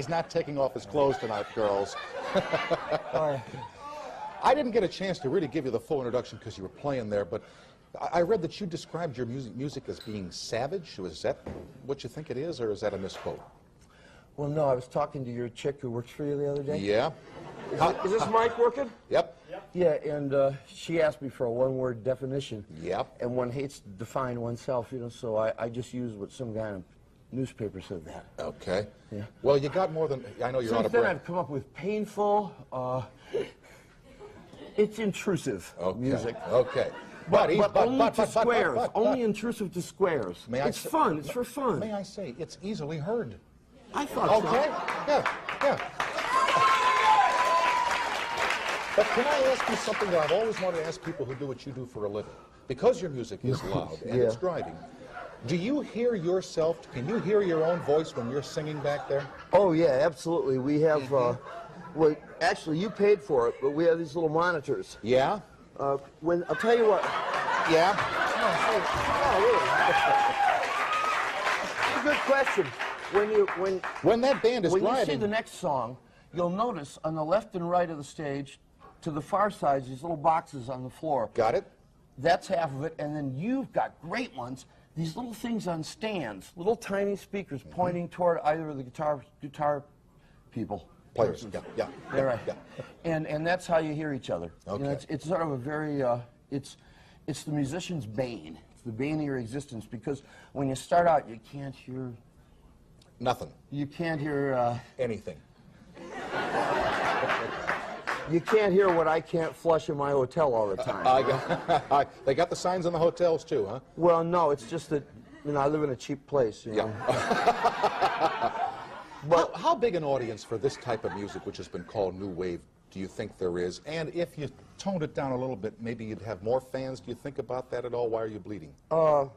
He's not taking off his clothes tonight, girls. I didn't get a chance to really give you the full introduction because you were playing there, but I read that you described your music as being savage. Is that what you think it is, or is that a misquote? Well, no, I was talking to your chick who works for you the other day. Yeah. Is this mic working? Yep. Yeah, and she asked me for a one-word definition. Yep. And one hates to define oneself, you know, so I just used what some guy in a newspaper said that. Okay. Yeah. Well, you got more than, I know you're out of breath. Since then I've come up with painful, it's intrusive music. Okay. But only to squares. Only intrusive to squares. It's fun. It's for fun. May I say, it's easily heard. I thought so. Okay. Yeah. But can I ask you something that I've always wanted to ask people who do what you do for a living? Because your music is loud and it's driving, do you hear yourself, can you hear your own voice when you're singing back there? Oh, yeah, absolutely. We have, well, actually, you paid for it, but we have these little monitors. Yeah? I'll tell you what. Yeah? It's a good question. When that band is when driving, you see the next song, you'll notice on the left and right of the stage, to the far sides, these little boxes on the floor. Got it? That's half of it, and then you've got great ones. These little things on stands, little tiny speakers pointing toward either of the guitar people. Players. Yeah. They're right. Yeah. And that's how you hear each other. Okay. You know, it's sort of a very it's the musician's bane. It's the bane of your existence, because when you start out, you can't hear nothing. You can't hear anything. You can't hear what I can't flush in my hotel all the time. They got the signs in the hotels too, huh? Well, no, it's just that, you know, I live in a cheap place. You know? But how big an audience for this type of music, which has been called New Wave, do you think there is? And if you toned it down a little bit, maybe you'd have more fans. Do you think about that at all? Why are you bleeding? Huh?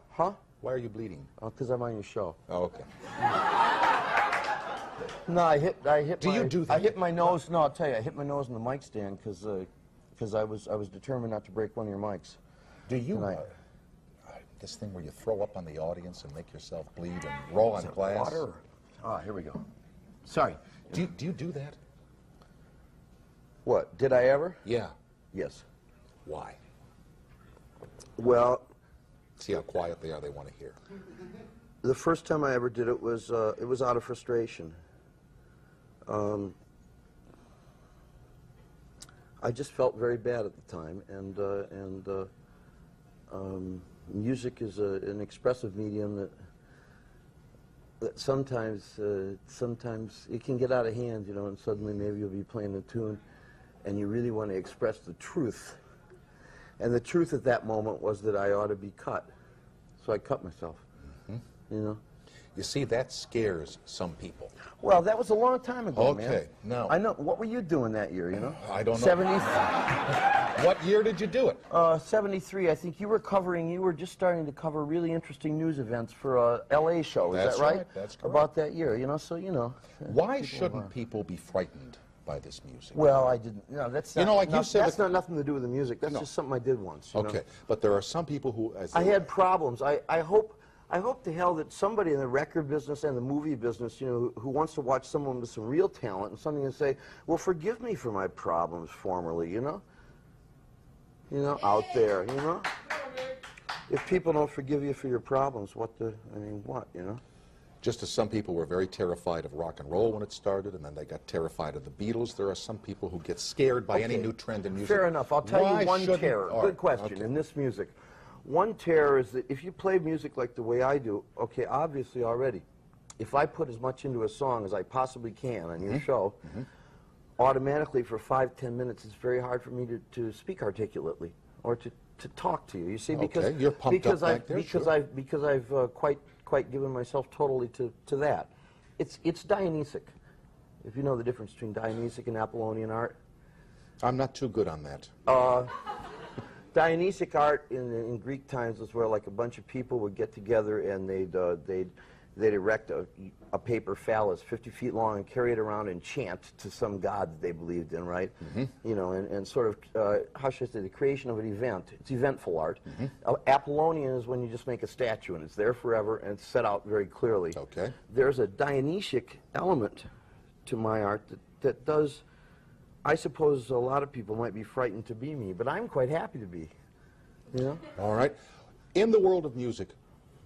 Why are you bleeding? Because I'm on your show. Oh, okay. No, I hit do you do that? I hit my nose. No, I'll tell you, I hit my nose in the mic stand because I was determined not to break one of your mics. Do you? This thing where you throw up on the audience and make yourself bleed and roll on glass. Water? Ah, here we go. Sorry. Do you do that? What? Did I ever? Yeah. Yes. Why? Well. See how quiet they are. They want to hear. The first time I ever did it was out of frustration. I just felt very bad at the time, and music is an expressive medium that sometimes it can get out of hand, you know, and suddenly maybe you'll be playing a tune, and you really want to express the truth, and the truth at that moment was that I ought to be cut, so I cut myself. You know? You see, that scares some people. Well, that was a long time ago, man. Okay, no. I know. What were you doing that year, you know? I don't know. 73. What year did you do it? 73. I think you were just starting to cover really interesting news events for a L.A. show. Is that right? That's correct. About that year, you know, so, you know. Why shouldn't people be frightened by this music? Well, I didn't. No, that's not, you know, like you said, that's not nothing to do with the music. That's just something I did once. You know? But there are some people who... I had problems. I hope to hell that somebody in the record business and the movie business, you know, who wants to watch someone with some real talent and something to say, well, forgive me for my problems formerly, you know? You know, out there, you know? If people don't forgive you for your problems, what, you know? Just as some people were very terrified of rock and roll when it started, and then they got terrified of the Beatles, there are some people who get scared by any new trend in music. Fair enough. I'll tell you one terror. Good question. In this music. One terror is that if you play music like the way I do, okay, obviously already, if I put as much into a song as I possibly can on your show, automatically for 5-10 minutes, it's very hard for me to speak articulately or to talk to you. You see, because you're pumped up back there, because I've quite given myself totally to that. It's Dionysic. If you know the difference between Dionysic and Apollonian art. I'm not too good on that. Dionysic art in Greek times was where like a bunch of people would get together and they'd erect a paper phallus 50 feet long and carry it around and chant to some god that they believed in, right? You know, and sort of, how should I say, the creation of an event. It's eventful art. Apollonian is when you just make a statue and it's there forever and it's set out very clearly. Okay. There's a Dionysic element to my art that does, I suppose a lot of people might be frightened to be me, but I'm quite happy to be, you know? All right. In the world of music,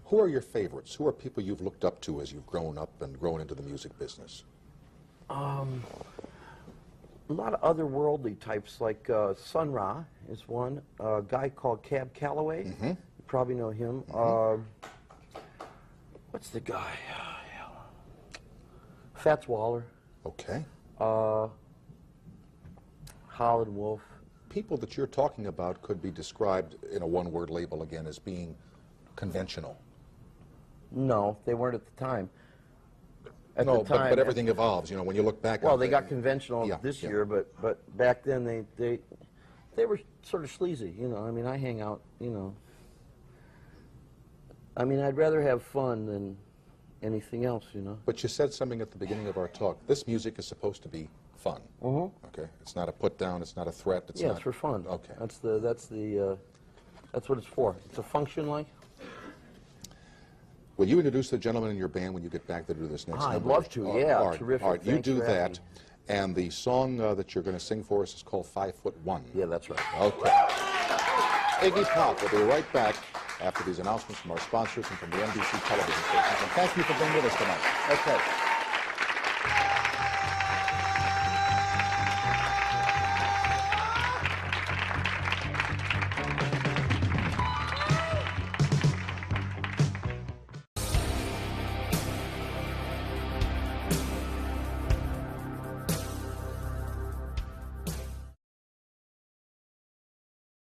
who are your favorites? Who are people you've looked up to as you've grown up and grown into the music business? A lot of otherworldly types, like Sun Ra is one. A guy called Cab Calloway. You probably know him. What's the guy? Fats Waller. Okay. Howlin' Wolf. People that you're talking about could be described in a one-word label again as being conventional. No, they weren't at the time. No, but everything evolves, you know, when you look back. Well, they got conventional this year, but back then they were sort of sleazy, you know. I mean, I hang out, you know. I mean, I'd rather have fun than anything else, you know. But you said something at the beginning of our talk. This music is supposed to be fun. Okay, it's not a put down. It's not a threat. It's not. It's for fun. Okay. That's what it's for. It's a function, like. Will you introduce the gentleman in your band when you get back to do this next number? I'd love to, yeah, all right, terrific. All right, you Thanks do for that, and the song that you're going to sing for us is called 5'1". Yeah, that's right. Okay. Iggy Pop will be right back after these announcements from our sponsors and from the NBC television stations. And thank you for being with us tonight. Okay.